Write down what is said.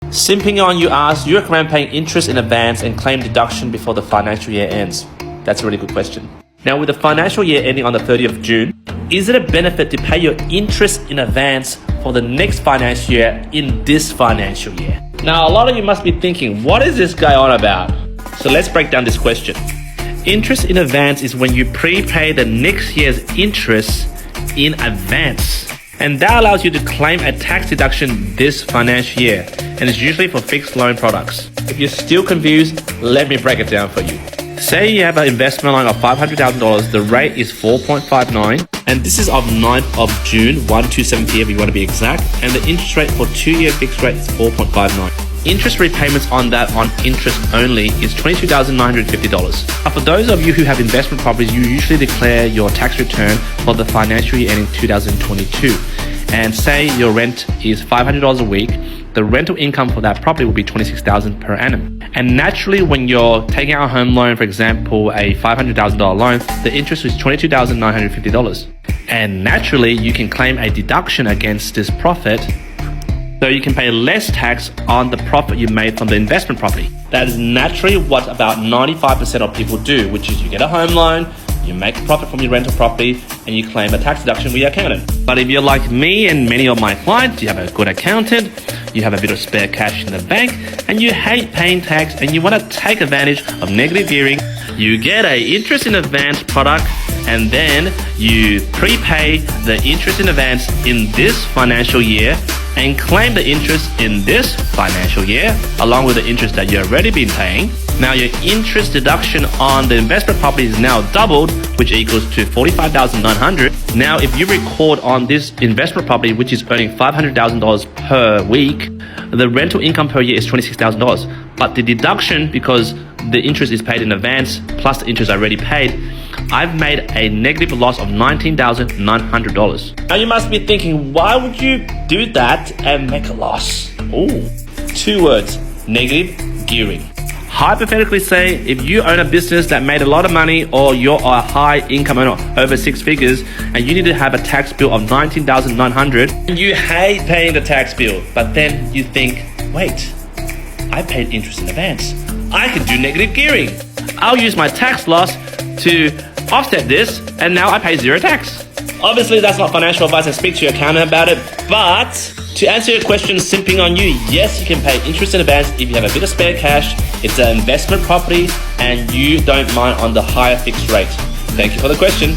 Simping on you asked, do you recommend paying interest in advance and claim deduction before the financial year ends? That's a really good question. Now, with the financial year ending on the 30th of June, is it a benefit to pay your interest in advance for the next financial year in this financial year? Now, a lot of you must be thinking, what is this guy on about? So let's break down this question. Interest in advance is when you prepay the next year's interest in advance. And that allows you to claim a tax deduction this financial year. And it's usually for fixed loan products. If you're still confused, let me break it down for you. Say you have an investment loan of $500,000, the rate is 4.59, and this is of 9th of June, 1:27 p.m. if you want to be exact, and the interest rate for 2-year fixed rate is 4.59. Interest repayments on that on interest only is $22,950. Now, for those of you who have investment properties, you usually declare your tax return for the financial year ending 2022. And say your rent is $500 a week, the rental income for that property will be $26,000 per annum. And naturally, when you're taking out a home loan, for example, a $500,000 loan, the interest is $22,950. And naturally, you can claim a deduction against this profit, so you can pay less tax on the profit you made from the investment property. That is naturally what about 95% of people do, which is you get a home loan, you make a profit from your rental property, and you claim a tax deduction with your accountant. But if you're like me and many of my clients, you have a good accountant, you have a bit of spare cash in the bank, and you hate paying tax and you want to take advantage of negative gearing, you get an interest in advance product, and then you prepay the interest in advance in this financial year and claim the interest in this financial year along with the interest that you've already been paying. Now your interest deduction on the investment property is now doubled, which equals to $45,900. Now if you record on this investment property, which is earning $500,000 per week, the rental income per year is $26,000. But the deduction, because the interest is paid in advance plus the interest already paid, I've made a negative loss of $19,900. Now you must be thinking, why would you do that and make a loss? Oh, 2 words, negative gearing. Hypothetically say, if you own a business that made a lot of money, or you're a high income earner over 6 figures, and you need to have a tax bill of $19,900, and you hate paying the tax bill, but then you think, wait, I paid interest in advance. I can do negative gearing. I'll use my tax loss to offset this, and now I pay 0 tax. Obviously, that's not financial advice, and speak to your accountant about it, but to answer your question, simping on you, yes, you can pay interest in advance if you have a bit of spare cash, it's an investment property, and you don't mind on the higher fixed rate. Thank you for the question.